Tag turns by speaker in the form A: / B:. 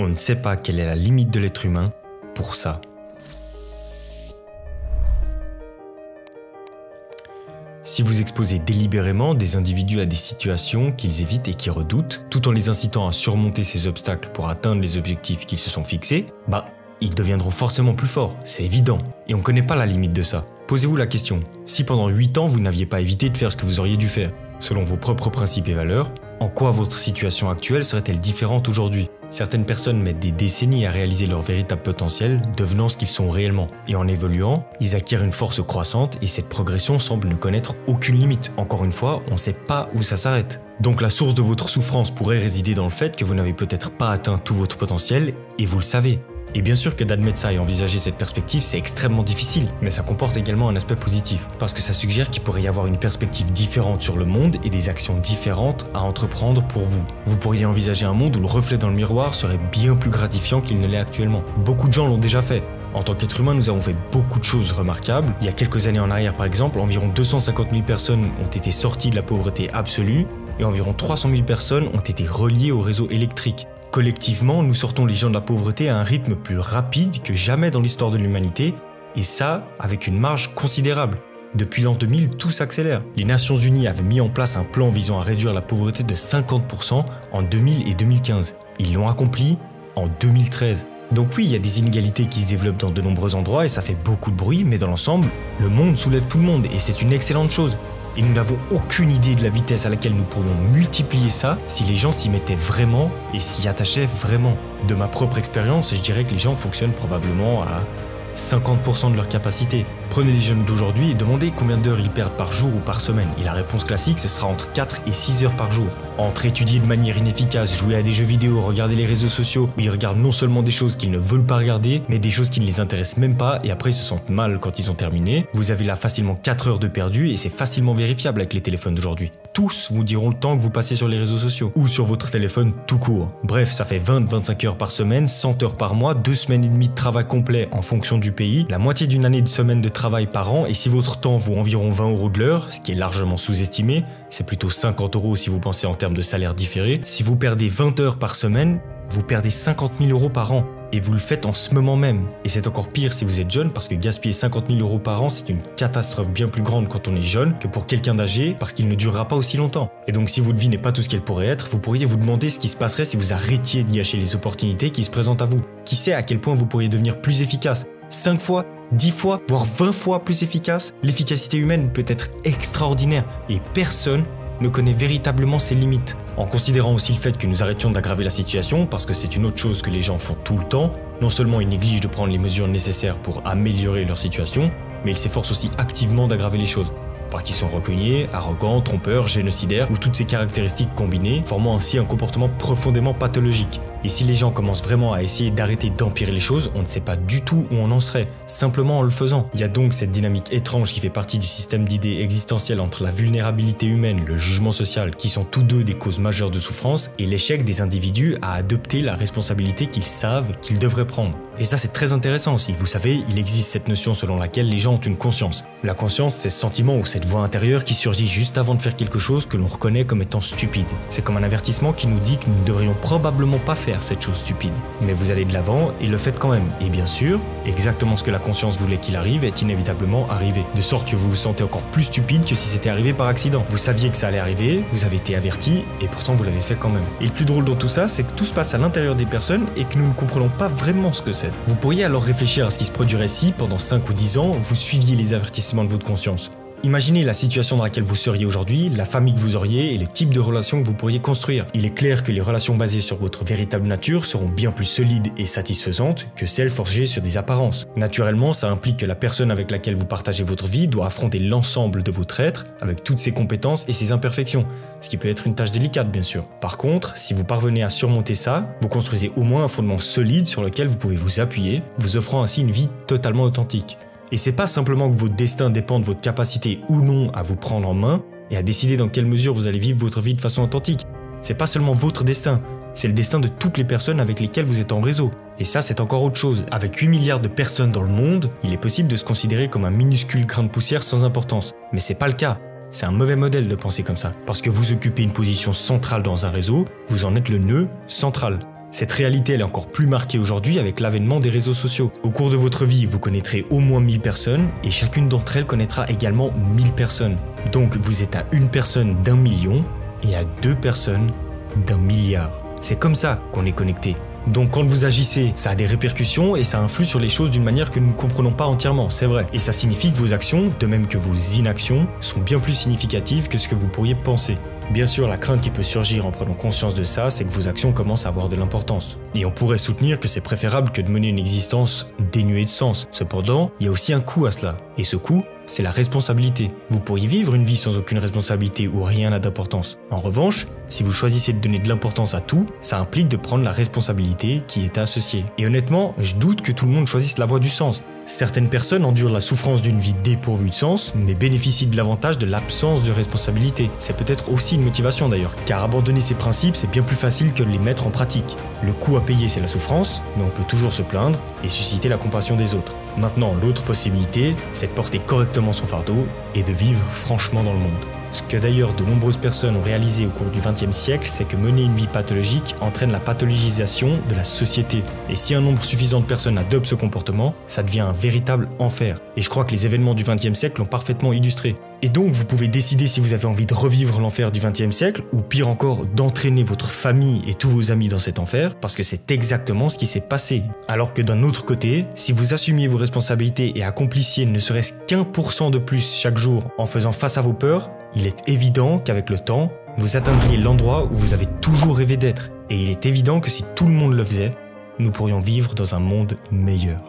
A: On ne sait pas quelle est la limite de l'être humain pour ça. Si vous exposez délibérément des individus à des situations qu'ils évitent et qu'ils redoutent, tout en les incitant à surmonter ces obstacles pour atteindre les objectifs qu'ils se sont fixés, ils deviendront forcément plus forts, c'est évident. Et on ne connaît pas la limite de ça. Posez-vous la question, si pendant 8 ans vous n'aviez pas évité de faire ce que vous auriez dû faire, selon vos propres principes et valeurs, en quoi votre situation actuelle serait-elle différente aujourd'hui? Certaines personnes mettent des décennies à réaliser leur véritable potentiel, devenant ce qu'ils sont réellement. Et en évoluant, ils acquièrent une force croissante et cette progression semble ne connaître aucune limite. Encore une fois, on ne sait pas où ça s'arrête. Donc la source de votre souffrance pourrait résider dans le fait que vous n'avez peut-être pas atteint tout votre potentiel et vous le savez. Et bien sûr que d'admettre ça et envisager cette perspective, c'est extrêmement difficile, mais ça comporte également un aspect positif, parce que ça suggère qu'il pourrait y avoir une perspective différente sur le monde et des actions différentes à entreprendre pour vous. Vous pourriez envisager un monde où le reflet dans le miroir serait bien plus gratifiant qu'il ne l'est actuellement. Beaucoup de gens l'ont déjà fait. En tant qu'être humain, nous avons fait beaucoup de choses remarquables. Il y a quelques années en arrière par exemple, environ 250 000 personnes ont été sorties de la pauvreté absolue et environ 300 000 personnes ont été reliées au réseau électrique. Collectivement, nous sortons les gens de la pauvreté à un rythme plus rapide que jamais dans l'histoire de l'humanité, et ça avec une marge considérable. Depuis l'an 2000, tout s'accélère. Les Nations Unies avaient mis en place un plan visant à réduire la pauvreté de 50% en 2000 et 2015. Ils l'ont accompli en 2013. Donc oui, il y a des inégalités qui se développent dans de nombreux endroits et ça fait beaucoup de bruit, mais dans l'ensemble, le monde soulève tout le monde et c'est une excellente chose. Et nous n'avons aucune idée de la vitesse à laquelle nous pourrions multiplier ça si les gens s'y mettaient vraiment et s'y attachaient vraiment. De ma propre expérience, je dirais que les gens fonctionnent probablement à 50% de leur capacité. Prenez les jeunes d'aujourd'hui et demandez combien d'heures ils perdent par jour ou par semaine. Et la réponse classique, ce sera entre 4 et 6 heures par jour. Entre étudier de manière inefficace, jouer à des jeux vidéo, regarder les réseaux sociaux, où ils regardent non seulement des choses qu'ils ne veulent pas regarder, mais des choses qui ne les intéressent même pas et après ils se sentent mal quand ils ont terminé. Vous avez là facilement 4 heures de perdu et c'est facilement vérifiable avec les téléphones d'aujourd'hui. Tous vous diront le temps que vous passez sur les réseaux sociaux ou sur votre téléphone tout court. Bref, ça fait 20-25 heures par semaine, 100 heures par mois, 2 semaines et demie de travail complet en fonction du pays, la moitié d'une année de semaines de travail par an et si votre temps vaut environ 20 € de l'heure, ce qui est largement sous-estimé, c'est plutôt 50 € si vous pensez en termes de salaire différé, si vous perdez 20 heures par semaine, vous perdez 50 000 € par an. Et vous le faites en ce moment même. Et c'est encore pire si vous êtes jeune parce que gaspiller 50 000 € par an, c'est une catastrophe bien plus grande quand on est jeune que pour quelqu'un d'âgé parce qu'il ne durera pas aussi longtemps. Et donc si votre vie n'est pas tout ce qu'elle pourrait être, vous pourriez vous demander ce qui se passerait si vous arrêtiez de gâcher les opportunités qui se présentent à vous. Qui sait à quel point vous pourriez devenir plus efficace? 5 fois, 10 fois, voire 20 fois plus efficace? L'efficacité humaine peut être extraordinaire et personne ne connaît véritablement ses limites. En considérant aussi le fait que nous arrêtions d'aggraver la situation, parce que c'est une autre chose que les gens font tout le temps, non seulement ils négligent de prendre les mesures nécessaires pour améliorer leur situation, mais ils s'efforcent aussi activement d'aggraver les choses. Parce qu'ils sont roquiniers, arrogants, trompeurs, génocidaires, ou toutes ces caractéristiques combinées, formant ainsi un comportement profondément pathologique. Et si les gens commencent vraiment à essayer d'arrêter d'empirer les choses, on ne sait pas du tout où on en serait, simplement en le faisant. Il y a donc cette dynamique étrange qui fait partie du système d'idées existentielles entre la vulnérabilité humaine, le jugement social, qui sont tous deux des causes majeures de souffrance, et l'échec des individus à adopter la responsabilité qu'ils savent qu'ils devraient prendre. Et ça c'est très intéressant aussi, vous savez, il existe cette notion selon laquelle les gens ont une conscience. La conscience, c'est ce sentiment ou cette voix intérieure qui surgit juste avant de faire quelque chose que l'on reconnaît comme étant stupide. C'est comme un avertissement qui nous dit que nous ne devrions probablement pas faire cette chose stupide. Mais vous allez de l'avant et le faites quand même. Et bien sûr, exactement ce que la conscience voulait qu'il arrive est inévitablement arrivé. De sorte que vous vous sentez encore plus stupide que si c'était arrivé par accident. Vous saviez que ça allait arriver, vous avez été averti et pourtant vous l'avez fait quand même. Et le plus drôle dans tout ça, c'est que tout se passe à l'intérieur des personnes et que nous ne comprenons pas vraiment ce que c'est. Vous pourriez alors réfléchir à ce qui se produirait si, pendant 5 ou 10 ans, vous suiviez les avertissements de votre conscience. Imaginez la situation dans laquelle vous seriez aujourd'hui, la famille que vous auriez et les types de relations que vous pourriez construire. Il est clair que les relations basées sur votre véritable nature seront bien plus solides et satisfaisantes que celles forgées sur des apparences. Naturellement, ça implique que la personne avec laquelle vous partagez votre vie doit affronter l'ensemble de votre être avec toutes ses compétences et ses imperfections, ce qui peut être une tâche délicate bien sûr. Par contre, si vous parvenez à surmonter ça, vous construisez au moins un fondement solide sur lequel vous pouvez vous appuyer, vous offrant ainsi une vie totalement authentique. Et c'est pas simplement que votre destin dépend de votre capacité ou non à vous prendre en main et à décider dans quelle mesure vous allez vivre votre vie de façon authentique. C'est pas seulement votre destin, c'est le destin de toutes les personnes avec lesquelles vous êtes en réseau. Et ça, c'est encore autre chose. Avec 8 milliards de personnes dans le monde, il est possible de se considérer comme un minuscule grain de poussière sans importance. Mais c'est pas le cas. C'est un mauvais modèle de penser comme ça. Parce que vous occupez une position centrale dans un réseau, vous en êtes le nœud central. Cette réalité elle est encore plus marquée aujourd'hui avec l'avènement des réseaux sociaux. Au cours de votre vie, vous connaîtrez au moins 1000 personnes et chacune d'entre elles connaîtra également 1000 personnes. Donc vous êtes à une personne d'1 million et à 2 personnes d'1 milliard. C'est comme ça qu'on est connecté. Donc quand vous agissez, ça a des répercussions et ça influe sur les choses d'une manière que nous ne comprenons pas entièrement, c'est vrai. Et ça signifie que vos actions, de même que vos inactions, sont bien plus significatives que ce que vous pourriez penser. Bien sûr, la crainte qui peut surgir en prenant conscience de ça, c'est que vos actions commencent à avoir de l'importance. Et on pourrait soutenir que c'est préférable que de mener une existence dénuée de sens. Cependant, il y a aussi un coût à cela. Et ce coût, c'est la responsabilité. Vous pourriez vivre une vie sans aucune responsabilité où rien n'a d'importance. En revanche, si vous choisissez de donner de l'importance à tout, ça implique de prendre la responsabilité qui est associée. Et honnêtement, je doute que tout le monde choisisse la voie du sens. Certaines personnes endurent la souffrance d'une vie dépourvue de sens, mais bénéficient de l'avantage de l'absence de responsabilité. C'est peut-être aussi une motivation d'ailleurs, car abandonner ses principes, c'est bien plus facile que de les mettre en pratique. Le coût à payer, c'est la souffrance, mais on peut toujours se plaindre et susciter la compassion des autres. Maintenant, l'autre possibilité, c'est de porter correctement son fardeau et de vivre franchement dans le monde. Ce que d'ailleurs de nombreuses personnes ont réalisé au cours du XXe siècle, c'est que mener une vie pathologique entraîne la pathologisation de la société. Et si un nombre suffisant de personnes adoptent ce comportement, ça devient un véritable enfer. Et je crois que les événements du XXe siècle l'ont parfaitement illustré. Et donc vous pouvez décider si vous avez envie de revivre l'enfer du XXe siècle, ou pire encore, d'entraîner votre famille et tous vos amis dans cet enfer, parce que c'est exactement ce qui s'est passé. Alors que d'un autre côté, si vous assumiez vos responsabilités et accomplissiez ne serait-ce qu'1% de plus chaque jour en faisant face à vos peurs, il est évident qu'avec le temps, vous atteindriez l'endroit où vous avez toujours rêvé d'être. Et il est évident que si tout le monde le faisait, nous pourrions vivre dans un monde meilleur.